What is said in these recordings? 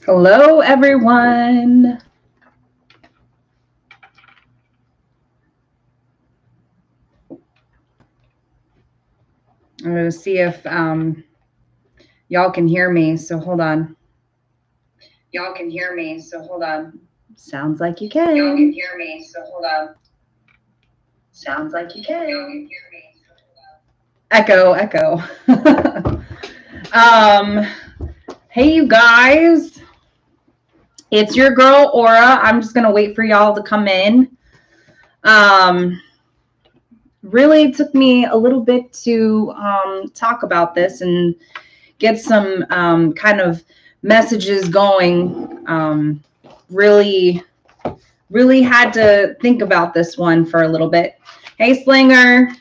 Hello, everyone. I'm going to see if y'all can hear me. So hold on. Y'all can hear me. So hold on. Sounds like you can. Y'all can hear me. So hold on. Sounds like you can. Y'all can hear me. So hold on. Echo, echo. Hey, you guys. It's your girl, Aura. I'm just going to wait for y'all to come in. Really took me a little bit to talk about this and get some kind of messages going. Really had to think about this one for a little bit. Hey, Slinger.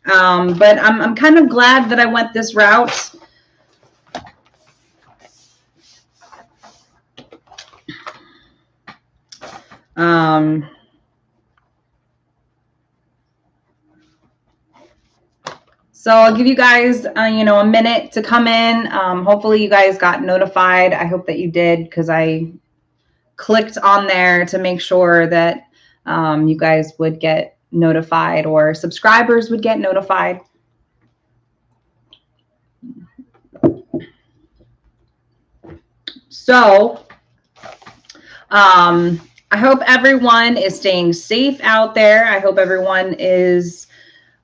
But I'm kind of glad that I went this route. So I'll give you guys, a minute to come in. Hopefully you guys got notified. I hope that you did, because I clicked on there to make sure that you guys would get notified, or subscribers would get notified. So I hope everyone is staying safe out there. I hope everyone is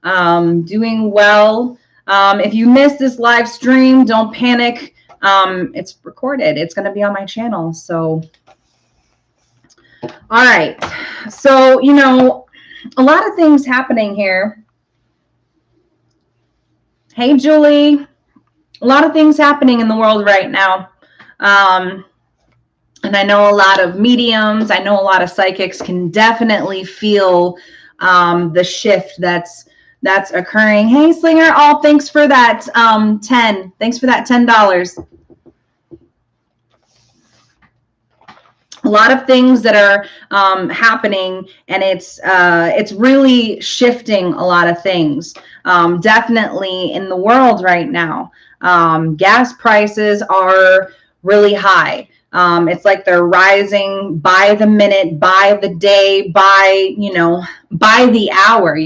doing well. If you missed this live stream, don't panic. It's recorded. It's going to be on my channel. So, all right. So, a lot of things happening here. Hey, Julie. A lot of things happening in the world right now. And I know a lot of mediums, I know a lot of psychics can definitely feel the shift that's occurring. Hey, Slinger, thanks for that 10. Thanks for that $10. A lot of things that are happening, and it's really shifting a lot of things. Definitely in the world right now. Gas prices are really high. It's like they're rising by the minute, by the day, by the hour,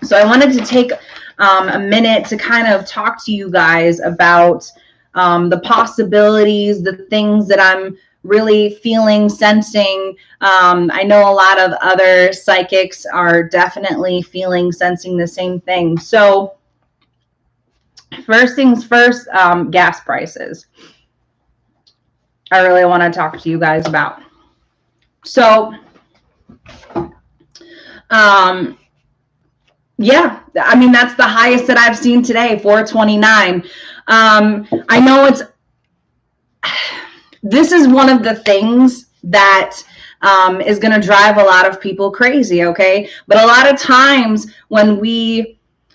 So I wanted to take a minute to kind of talk to you guys about the possibilities, the things that I'm really feeling, sensing. I know a lot of other psychics are definitely feeling, sensing the same thing. So first things first, gas prices. I really want to talk to you guys about. So, yeah, I mean, that's the highest that I've seen today, $4.29. I know this is one of the things that is going to drive a lot of people crazy, okay? But a lot of times when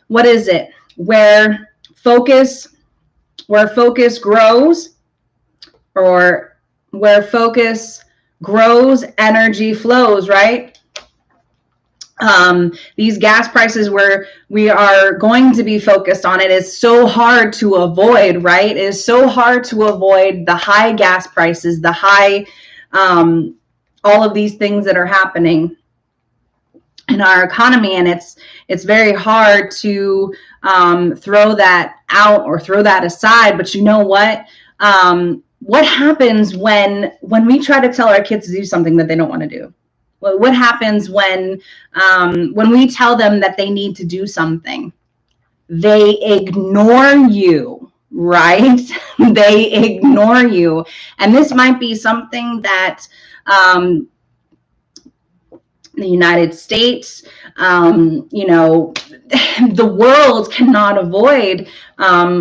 where focus grows, or where focus grows, energy flows, right? These gas prices, where we are going to be focused on it, is so hard to avoid, right? It is so hard to avoid the high gas prices, the high, all of these things that are happening in our economy. And it's very hard to throw that out or throw that aside. But you know what? What happens when we try to tell our kids to do something that they don't want to do? What happens when we tell them that they need to do something? They ignore you, right? They ignore you. And this might be something that the United States, the world cannot avoid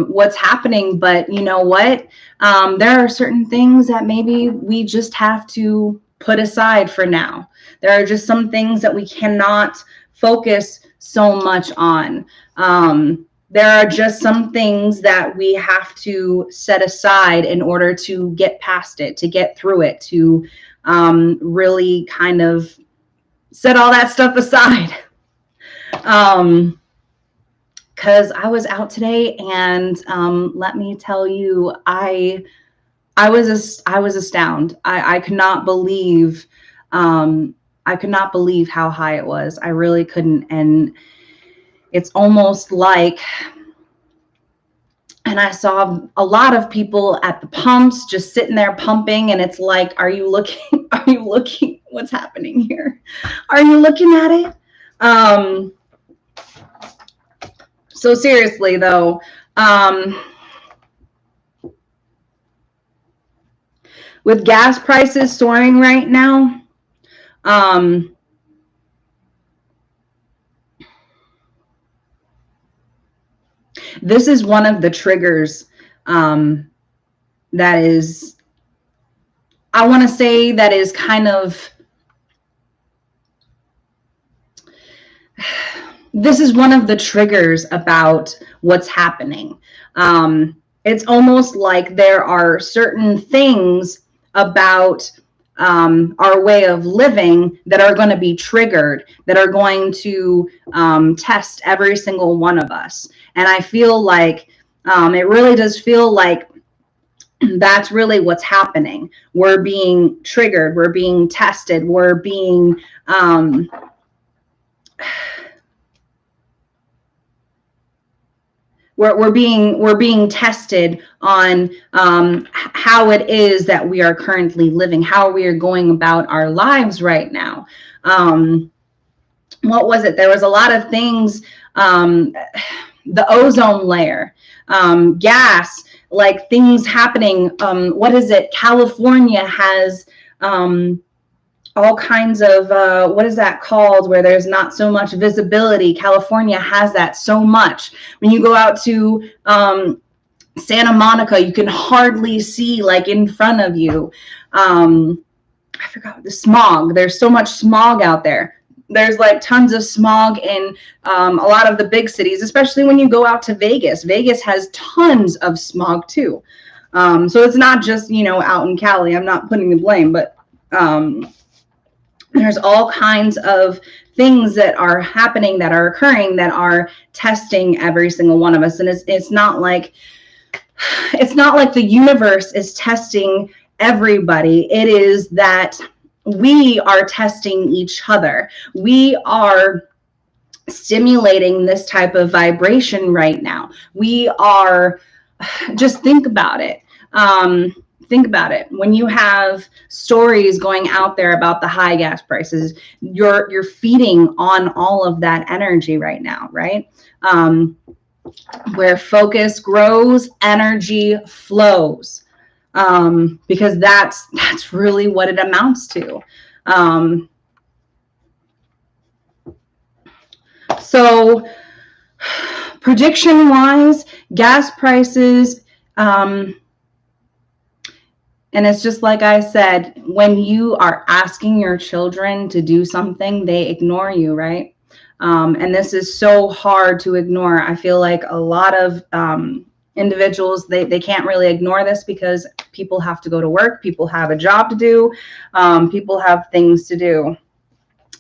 what's happening. But you know what? There are certain things that maybe we just have to put aside for now. There are just some things that we cannot focus so much on. There are just some things that we have to set aside in order to get past it, to get through it, to really kind of set all that stuff aside. because I was out today, and let me tell you, I was astounded. I could not believe how high it was. I really couldn't. And it's almost like, and I saw a lot of people at the pumps just sitting there pumping, and it's like, are you looking, what's happening here? Are you looking at it? So seriously though, with gas prices soaring right now, this is one of the triggers that is, I want to say, that is kind of, this is one of the triggers about what's happening. It's almost like there are certain things about our way of living that are going to be triggered, that are going to test every single one of us. And I feel like it really does feel like that's really what's happening. We're being triggered. We're being tested. We're being we're being tested on how it is that we are currently living, how we are going about our lives right now. What was it? There was a lot of things, the ozone layer, gas, like things happening. What is it? California has all kinds of, what is that called, where there's not so much visibility. California has that so much. When you go out to Santa Monica, you can hardly see like in front of you. I forgot the smog. There's so much smog out there. There's like tons of smog in a lot of the big cities, especially when you go out to Vegas. Vegas has tons of smog too. So it's not just, out in Cali. I'm not putting the blame, but there's all kinds of things that are happening, that are occurring, that are testing every single one of us. And it's not like the universe is testing everybody. It is that we are testing each other. We are stimulating this type of vibration right now. We are, just think about it. Think about it. When you have stories going out there about the high gas prices, you're feeding on all of that energy right now, right? Where focus grows, energy flows, because that's really what it amounts to. So prediction-wise, gas prices. And it's just like I said, when you are asking your children to do something, they ignore you, right? And this is so hard to ignore. I feel like a lot of individuals, they can't really ignore this because people have to go to work. People have a job to do. People have things to do.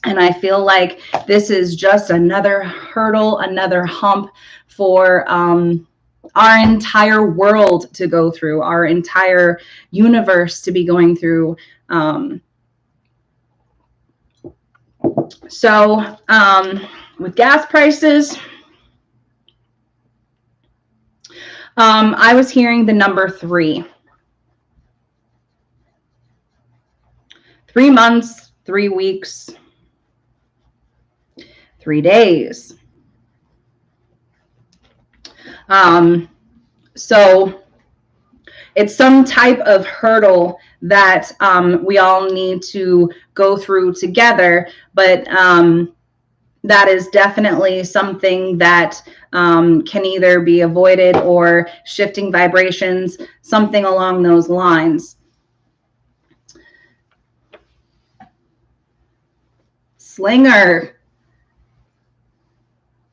And I feel like this is just another hurdle, another hump for our entire world to go through, our entire universe to be going through. So with gas prices, I was hearing the number 3. 3 months, 3 weeks, 3 days. So it's some type of hurdle that we all need to go through together, but that is definitely something that can either be avoided, or shifting vibrations, something along those lines. Slinger.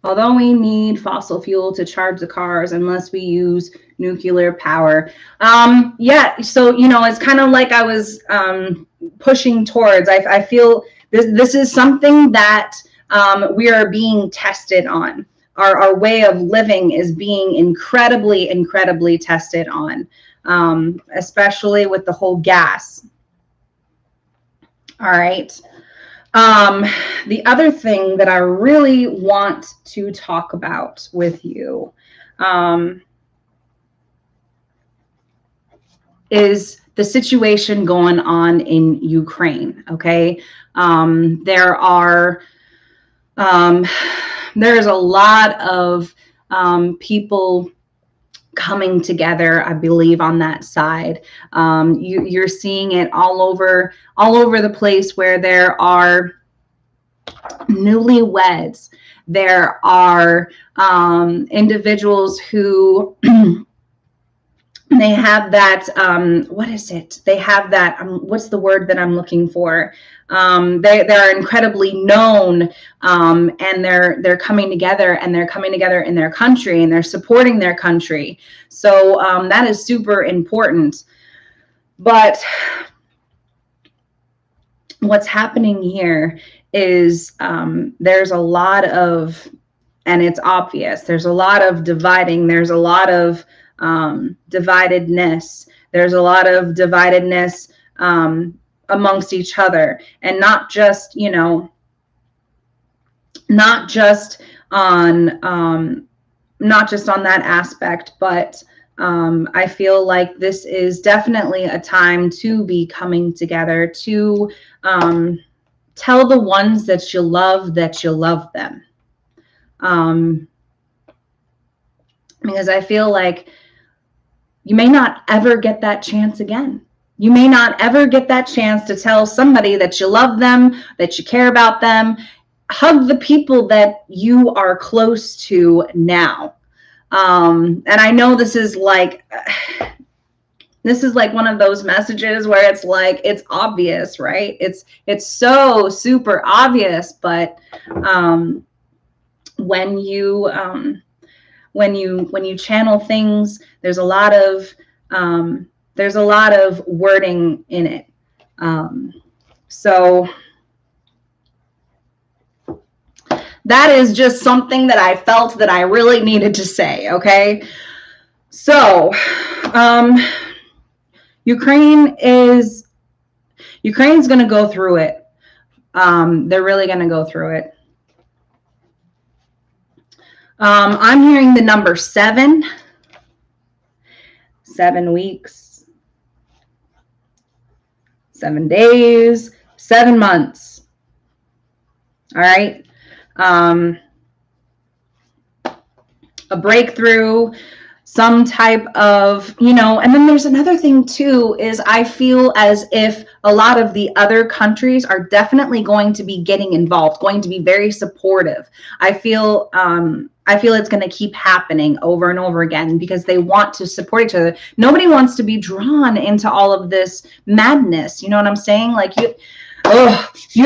Although we need fossil fuel to charge the cars, unless we use nuclear power. Yeah, so, it's kind of like I was pushing towards. I feel this is something that we are being tested on. our way of living is being incredibly tested on, especially with the whole gas. All right. The other thing that I really want to talk about with you is the situation going on in Ukraine. Okay. There's a lot of people coming together, I believe, on that side. You're seeing it all over the place, where there are newlyweds. There are individuals who they have that, what is it? They have that, what's the word that I'm looking for? They're incredibly known, and they're coming together, and they're coming together in their country, and they're supporting their country. So that is super important. But what's happening here is there's a lot of, and it's obvious, there's a lot of dividing. There's a lot of dividedness. There's a lot of dividedness amongst each other, and not just on that aspect, but I feel like this is definitely a time to be coming together, to tell the ones that you love them. Because I feel like you may not ever get that chance again. You may not ever get that chance to tell somebody that you love them, that you care about them. Hug the people that you are close to now. And I know this is like one of those messages where it's like, it's obvious, right? It's so super obvious, but when you channel things, there's a lot of wording in it. So that is just something that I felt that I really needed to say. Okay. So, Ukraine's going to go through it. They're really going to go through it. I'm hearing the number 7. 7 weeks, 7 days, 7 months. All right. A breakthrough, some type of, and then there's another thing too, is I feel as if a lot of the other countries are definitely going to be getting involved, going to be very supportive. I feel it's going to keep happening over and over again, because they want to support each other. Nobody wants to be drawn into all of this madness. You know what I'm saying? Like you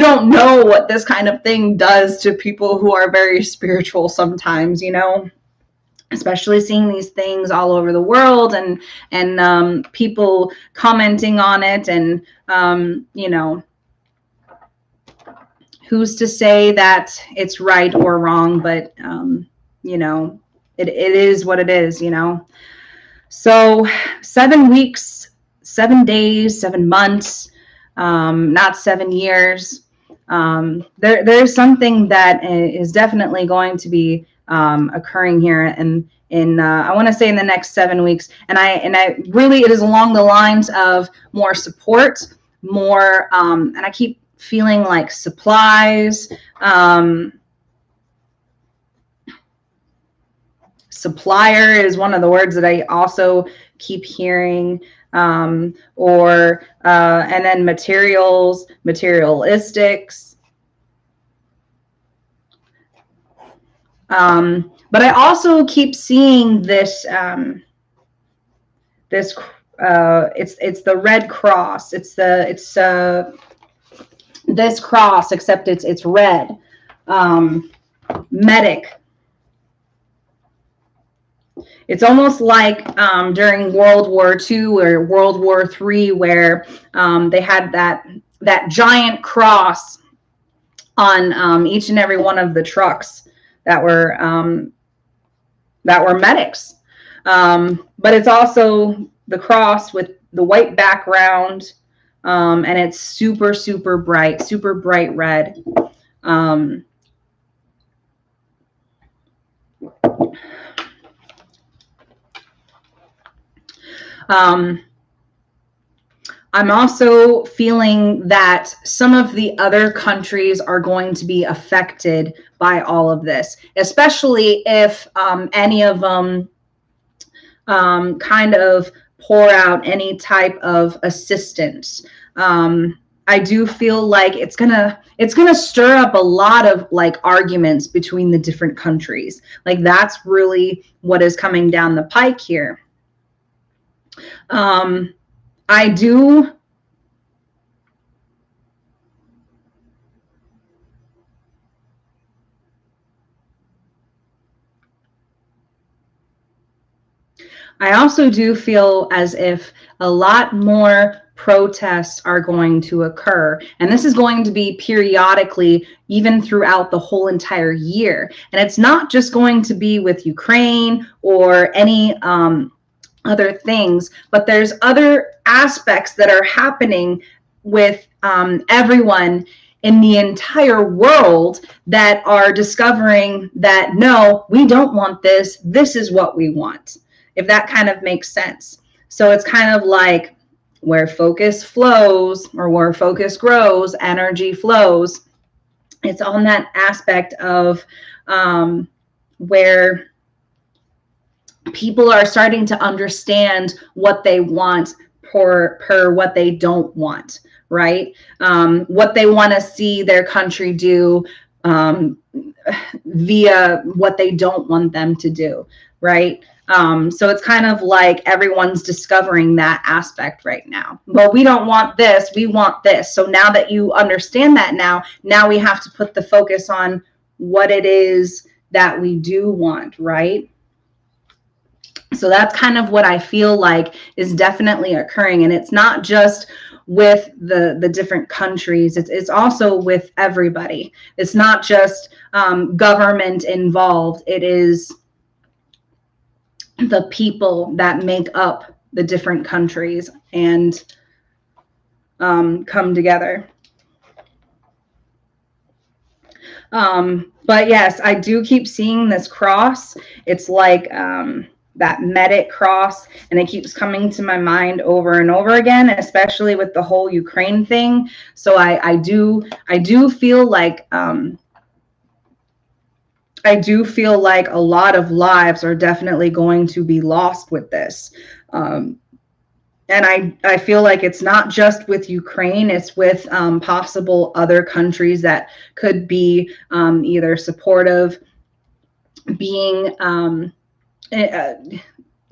don't know what this kind of thing does to people who are very spiritual sometimes, especially seeing these things all over the world, and people commenting on it, and who's to say that it's right or wrong, but it is what it is, So 7 weeks, 7 days, 7 months, not 7 years. There's something that is definitely going to be occurring here, and I want to say in the next 7 weeks, and I really, it is along the lines of more support, more, and I keep feeling like supplies. Supplier is one of the words that I also keep hearing, and then materials, materialistics. But I also keep seeing this, it's the Red Cross. It's this cross, except it's red. Medic. It's almost like during World War II or World War III, where they had that giant cross on each and every one of the trucks that were that were medics. But it's also the cross with the white background, and it's super, super bright red. I'm also feeling that some of the other countries are going to be affected by all of this, especially if any of them kind of pour out any type of assistance. I do feel like it's gonna stir up a lot of like arguments between the different countries. Like that's really what is coming down the pike here. I also do feel as if a lot more protests are going to occur. And this is going to be periodically, even throughout the whole entire year. And it's not just going to be with Ukraine or any other things, but there's other aspects that are happening with everyone in the entire world that are discovering that, no, we don't want this. This is what we want. If that kind of makes sense. So it's kind of like where focus flows or where focus grows, energy flows. It's on that aspect of where people are starting to understand what they want per what they don't want, right? What they want to see their country do via what they don't want them to do, right? So it's kind of like everyone's discovering that aspect right now. Well, we don't want this, we want this. So now that you understand that now we have to put the focus on what it is that we do want, right? So that's kind of what I feel like is definitely occurring. And it's not just with the different countries. It's also with everybody. It's not just government involved. It is the people that make up the different countries and come together. But yes, I do keep seeing this cross. It's like that medic cross, and it keeps coming to my mind over and over again, especially with the whole Ukraine thing. So I do feel like a lot of lives are definitely going to be lost with this. And I feel like it's not just with Ukraine, it's with possible other countries that could be either supportive, being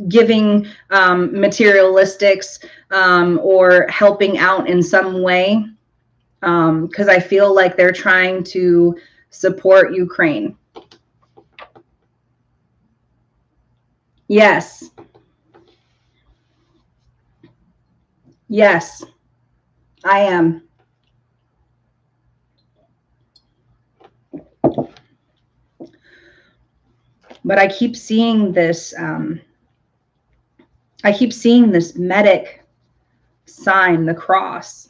giving materialistics or helping out in some way, because I feel like they're trying to support Ukraine. Yes. Yes, I am. But I keep seeing this, medic sign, the cross.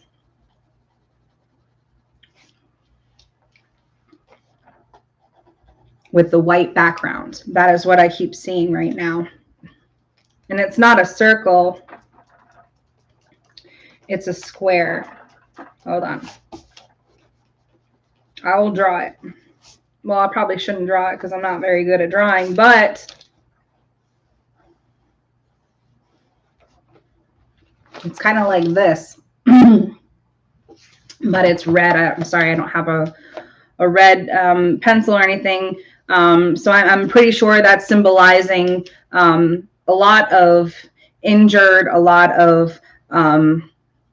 With the white background. That is what I keep seeing right now. And it's not a circle. It's a square. Hold on. I will draw it. Well, I probably shouldn't draw it because I'm not very good at drawing, but it's kind of like this. But it's red. I'm sorry, I don't have a red pencil or anything. So I'm pretty sure that's symbolizing a lot of injured, a lot of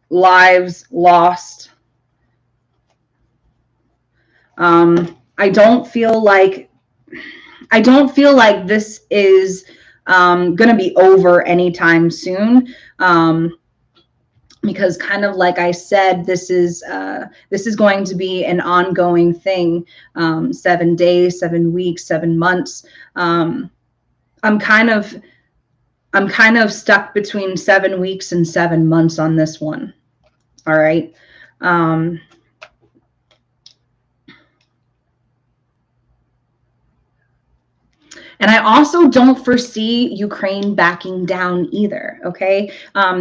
lives lost. I don't feel like this is going to be over anytime soon. Because kind of like I said, this is going to be an ongoing thing, 7 days, 7 weeks, 7 months. I'm kind of stuck between 7 weeks and 7 months on this one. All right. And I also don't foresee Ukraine backing down either. Okay.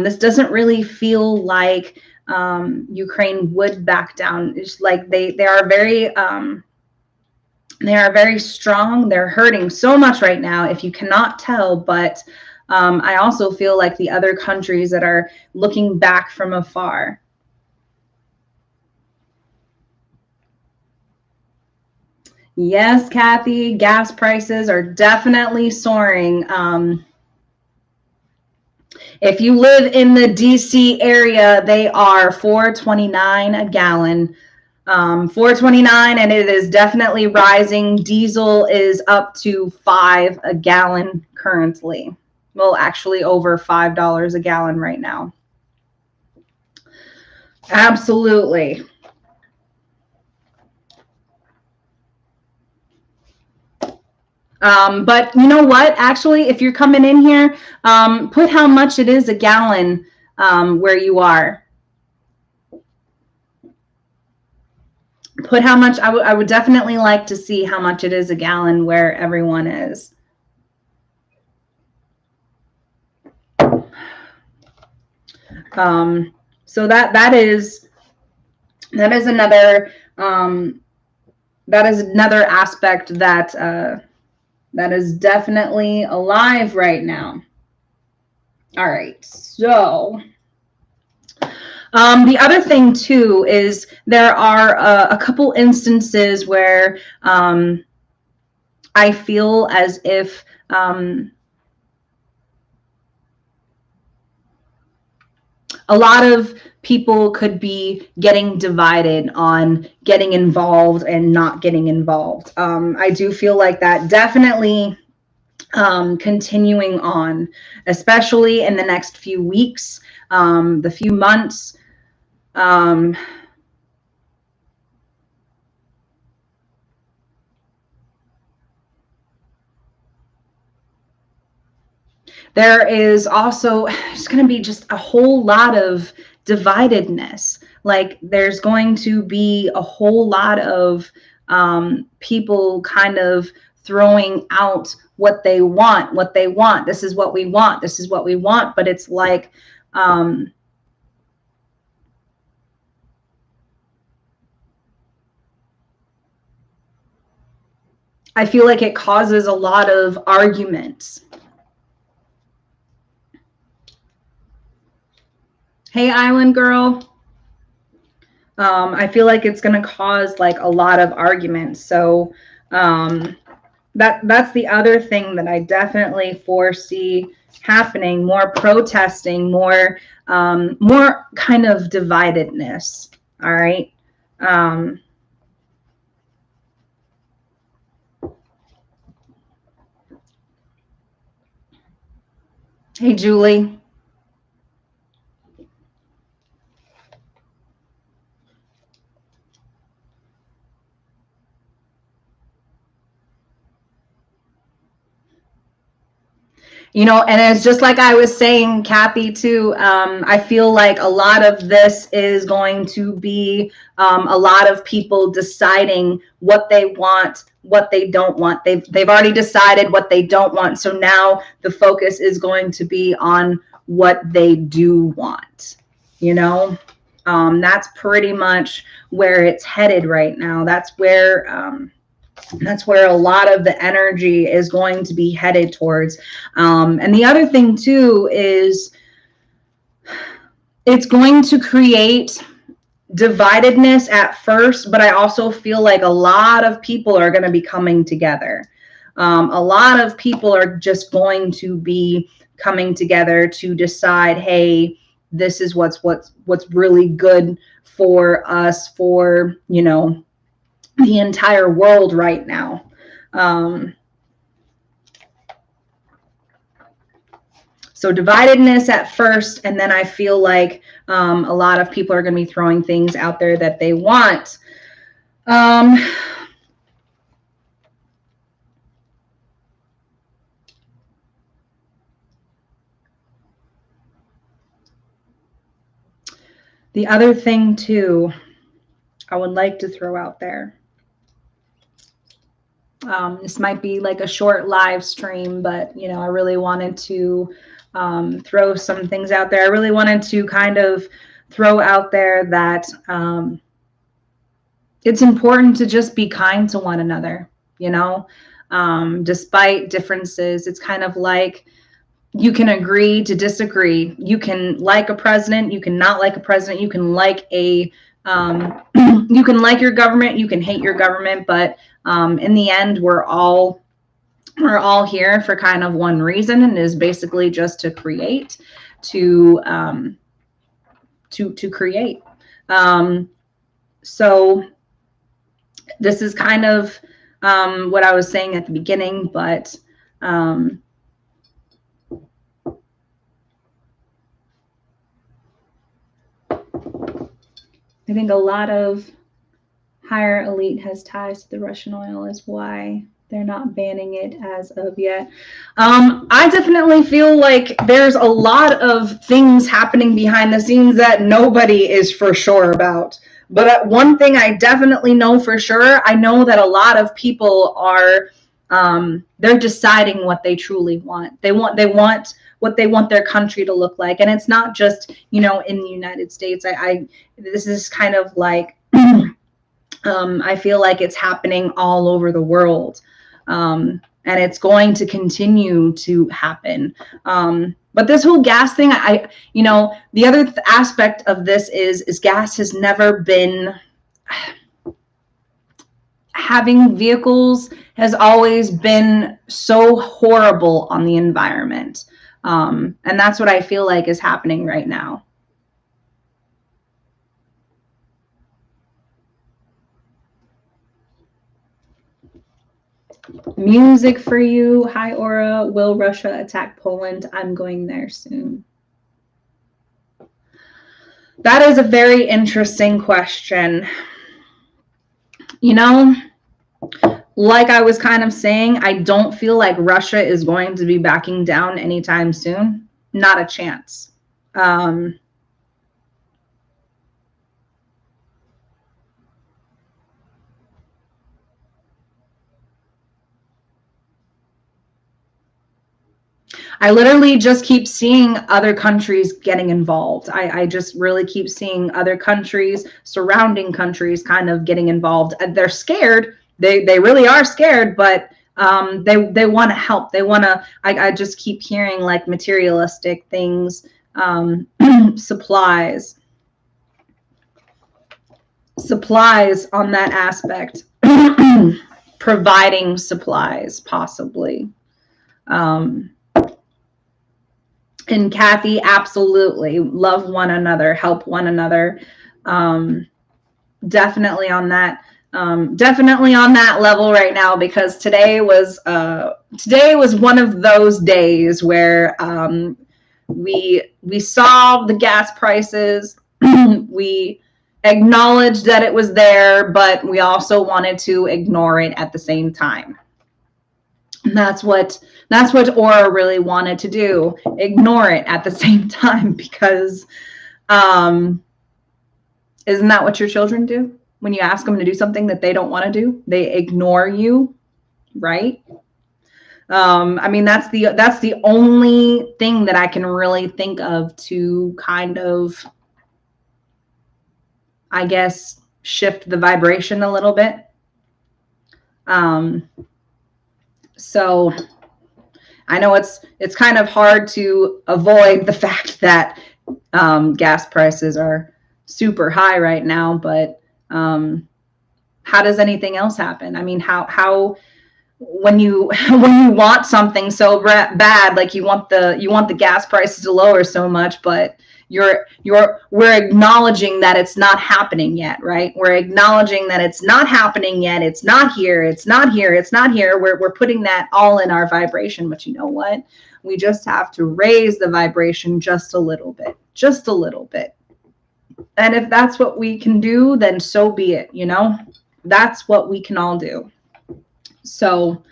This doesn't really feel like Ukraine would back down. It's like they are very strong. They're hurting so much right now, if you cannot tell. But I also feel like the other countries that are looking back from afar. Yes, Kathy, gas prices are definitely soaring. If you live in the DC area, they are $4.29 a gallon. $4.29, and it is definitely rising. Diesel is up to $5 a gallon currently. Well, actually over $5 a gallon right now. Absolutely. But you know what? Actually, if you're coming in here, put how much it is a gallon where you are. Put how much. I would definitely like to see how much it is a gallon where everyone is. So that is another aspect that is definitely alive right now. All right, so the other thing too is there are a couple instances where I feel as if a lot of people could be getting divided on getting involved and not getting involved. I do feel like that definitely continuing on, especially in the next few weeks, the few months. There is also just going to be just a whole lot of dividedness. Like there's going to be a whole lot of people kind of throwing out what they want. This is what we want. This is what we want. But it's like, I feel like it causes a lot of arguments. Hey, Island Girl. I feel like it's going to cause like a lot of arguments. So that's the other thing that I definitely foresee happening: more protesting, more kind of dividedness. All right. Hey, Julie. You know, and it's just like I was saying, Kathy, too. I feel like a lot of this is going to be a lot of people deciding what they want, what they don't want. They've already decided what they don't want. So now the focus is going to be on what they do want. You know, that's pretty much where it's headed right now. That's where a lot of the energy is going to be headed towards. And the other thing too is it's going to create dividedness at first, but I also feel like a lot of people are going to be coming together. A lot of people are just going to be coming together to decide, hey, this is what's really good for us, for, you know, the entire world right now. So dividedness at first, and then I feel like a lot of people are going to be throwing things out there that they want. The other thing too, I would like to throw out there. This might be like a short live stream, but you know, I really wanted to throw some things out there. I really wanted to kind of throw out there that it's important to just be kind to one another, you know, despite differences. It's kind of like you can agree to disagree. You can like a president, you can not like a president, you can like a you can like your government, you can hate your government, but in the end, we're all here for kind of one reason, and is basically just to create, to create. So this is kind of what I was saying at the beginning, but I think a lot of higher elite has ties to the Russian oil is why they're not banning it as of yet. I definitely feel like there's a lot of things happening behind the scenes that nobody is for sure about. But one thing I definitely know for sure, I know that a lot of people are, they're deciding what they truly want. They want what they want their country to look like. And it's not just, you know, in the United States. This is kind of like, I feel like it's happening all over the world. And it's going to continue to happen. But this whole gas thing, you know, the other aspect of this is gas has never been, having vehicles has always been so horrible on the environment. And that's what I feel like is happening right now. Music for you. Hi, Aura. Will Russia attack Poland? I'm going there soon. That is a very interesting question. You know, like I was kind of saying, I don't feel like Russia is going to be backing down anytime soon. Not a chance. I literally just keep seeing other countries getting involved. I just really keep seeing other countries, surrounding countries, kind of getting involved. They're scared. They really are scared, but they want to help. They want to. I just keep hearing like materialistic things, supplies on that aspect, providing supplies possibly. And Kathy, absolutely love one another, help one another. Definitely on that level right now, because today was one of those days where we saw the gas prices. We acknowledged that it was there, but we also wanted to ignore it at the same time. And that's what Aura really wanted to do, ignore it at the same time, because isn't that what your children do? When you ask them to do something that they don't want to do, they ignore you, right? I mean, that's the only thing that I can really think of to kind of, I guess, shift the vibration a little bit. So I know it's kind of hard to avoid the fact that gas prices are super high right now, but how does anything else happen? I mean, how when you want something so bad, like you want the gas prices to lower so much, but we're acknowledging that it's not happening yet, right? We're acknowledging that it's not happening yet. It's not here. It's not here. It's not here. We're putting that all in our vibration. But you know what? We just have to raise the vibration just a little bit, just a little bit. And if that's what we can do, then so be it. You know, that's what we can all do. So,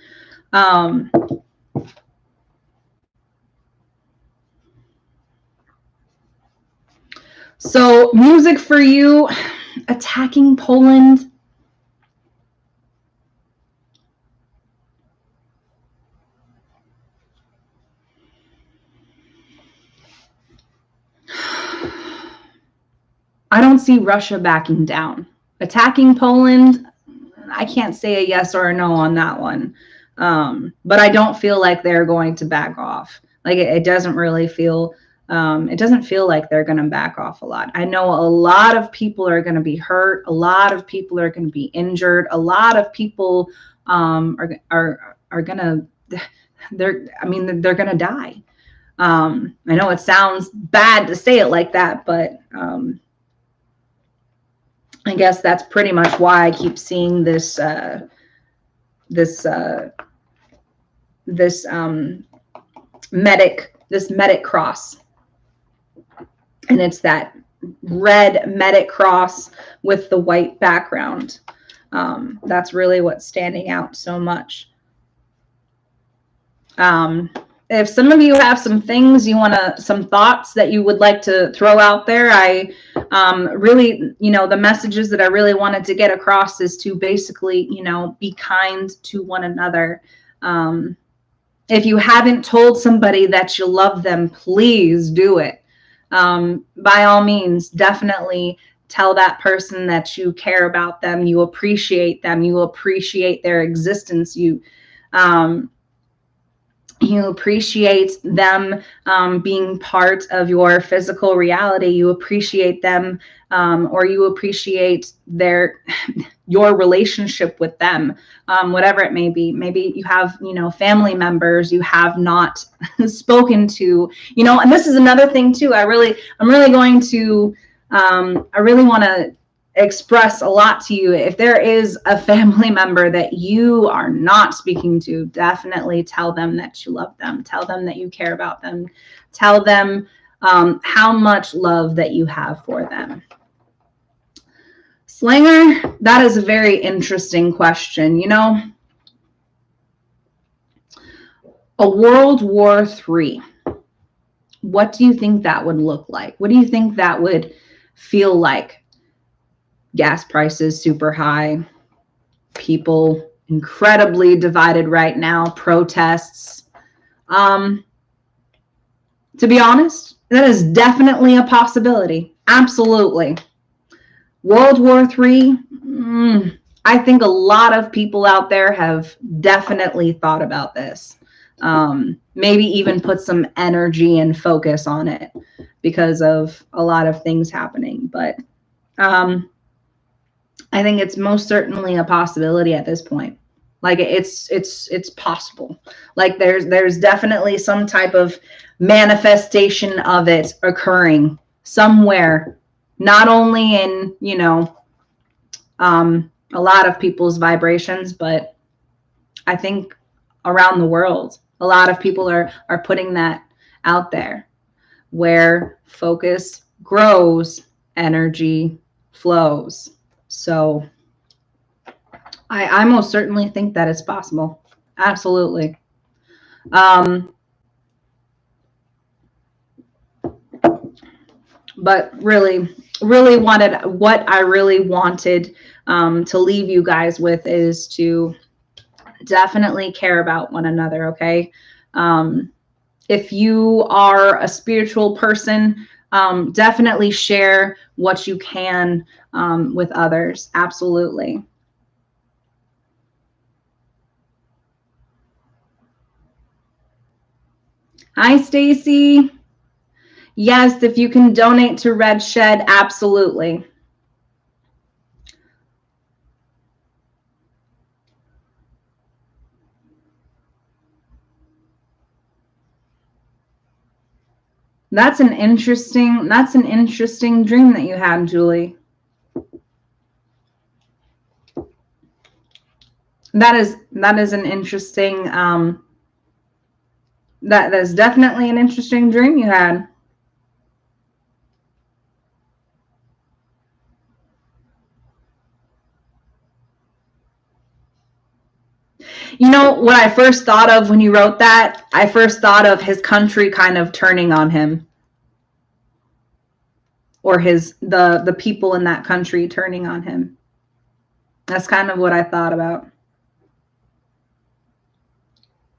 So music for you, attacking Poland. I don't see Russia backing down. Attacking Poland, I can't say a yes or a no on that one. But I don't feel like they're going to back off. Like it doesn't really feel, it doesn't feel like they're going to back off a lot. I know a lot of people are going to be hurt. A lot of people are going to be injured. A lot of people are going to, they're going to die. I know it sounds bad to say it like that, but I guess that's pretty much why I keep seeing this medic cross, and it's that red medic cross with the white background. That's really what's standing out so much. If some of you have some things you want to, some thoughts that you would like to throw out there, I really, the messages that I really wanted to get across is to basically, be kind to one another. If you haven't told somebody that you love them, please do it. By all means, definitely tell that person that you care about them, you appreciate them, you appreciate their existence, you appreciate them being part of your physical reality. You appreciate them, or you appreciate your relationship with them, whatever it may be. Maybe you have, family members you have not spoken to, and this is another thing too. I really want to express a lot to you. If there is a family member that you are not speaking to, definitely tell them that you love them. Tell them that you care about them. Tell them how much love that you have for them. Slanger, that is a very interesting question. A World War III. What do you think that would look like? What do you think that would feel like? Gas prices super high, people incredibly divided right now, protests. To be honest, that is definitely a possibility. Absolutely. World War III, I think a lot of people out there have definitely thought about this. Maybe even put some energy and focus on it because of a lot of things happening. But I think it's most certainly a possibility at this point. Like it's possible. Like there's definitely some type of manifestation of it occurring somewhere, not only in, a lot of people's vibrations, but I think around the world, a lot of people are putting that out there. Where focus grows, energy flows. So I most certainly think that it's possible. Absolutely. But really what I really wanted to leave you guys with is to definitely care about one another, okay? If you are a spiritual person, definitely share what you can with others. Absolutely. Hi, Stacy. Yes, if you can donate to Red Shed, absolutely. That's an interesting dream that you had, Julie. That is an interesting that is definitely an interesting dream you had. You know what I first thought of when you wrote that? I first thought of his country kind of turning on him. or the people in that country turning on him. That's kind of what I thought about.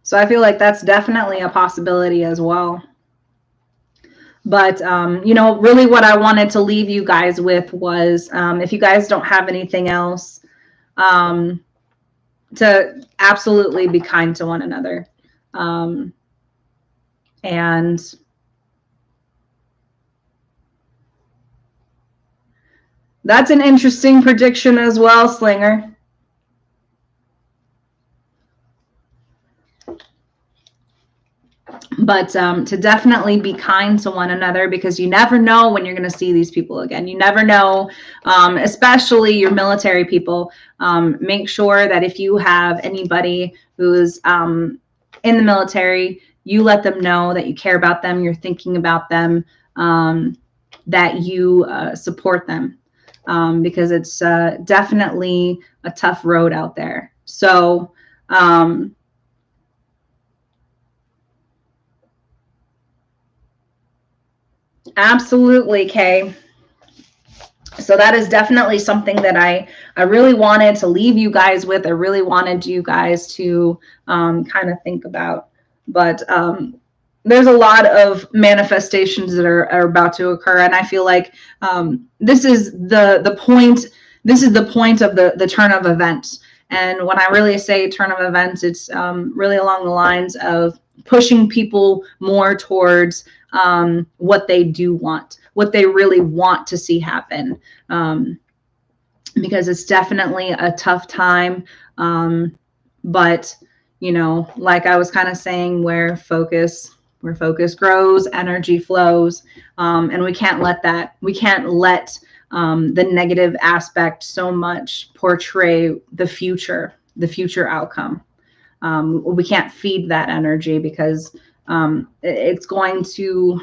So I feel like that's definitely a possibility as well. But, really what I wanted to leave you guys with was, if you guys don't have anything else, to absolutely be kind to one another. And that's an interesting prediction as well, Slinger. But to definitely be kind to one another, because you never know when you're going to see these people again. You never know, especially your military people. Make sure that if you have anybody who's in the military, you let them know that you care about them, you're thinking about them, that you support them, because it's definitely a tough road out there. So, absolutely, Kay. So that is definitely something that I really wanted to leave you guys with. I really wanted you guys to kind of think about. But there's a lot of manifestations that are about to occur, and I feel like this is the point. This is the point of the turn of events. And when I really say turn of events, it's really along the lines of pushing people more towards what they do want, what they really want to see happen, because it's definitely a tough time. But like I was kind of saying, where focus grows, energy flows, and we can't let the negative aspect so much portray the future outcome. We can't feed that energy, because it's going to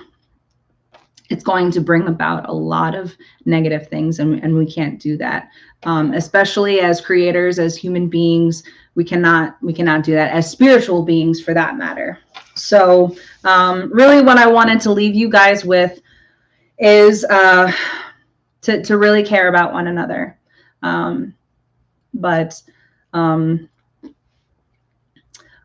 bring about a lot of negative things, and we can't do that. Especially as creators, as human beings, we cannot do that, as spiritual beings for that matter. So really what I wanted to leave you guys with is to really care about one another. But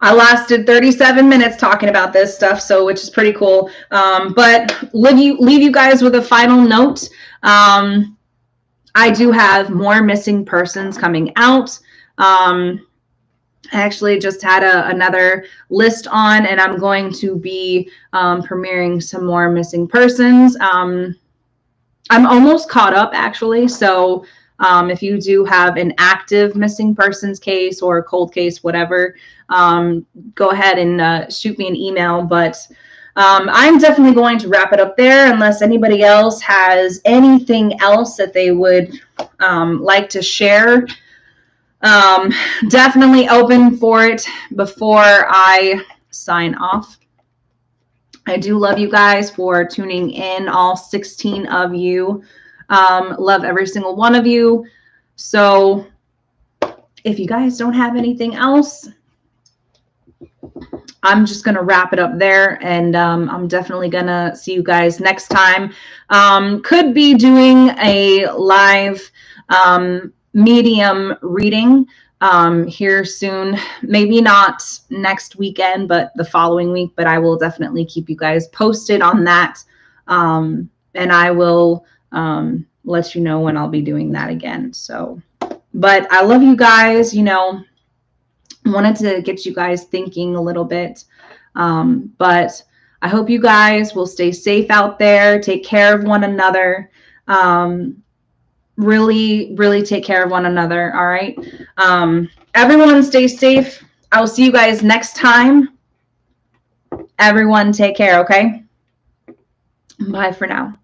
I lasted 37 minutes talking about this stuff, so which is pretty cool. But leave you guys with a final note. I do have more missing persons coming out. I actually just had another list on, and I'm going to be premiering some more missing persons. I'm almost caught up, actually. So if you do have an active missing persons case or a cold case, whatever, go ahead and shoot me an email. But I'm definitely going to wrap it up there, unless anybody else has anything else that they would like to share. Definitely open for it before I sign off. I do love you guys for tuning in, all 16 of you. Love every single one of you. So if you guys don't have anything else, I'm just going to wrap it up there, and I'm definitely going to see you guys next time. Could be doing a live medium reading here soon. Maybe not next weekend, but the following week. But I will definitely keep you guys posted on that. And I will let you know when I'll be doing that again. So, but I love you guys. Wanted to get you guys thinking a little bit. But I hope you guys will stay safe out there. Take care of one another. Really, really take care of one another. All right. Everyone stay safe. I will see you guys next time. Everyone take care. Okay. Bye for now.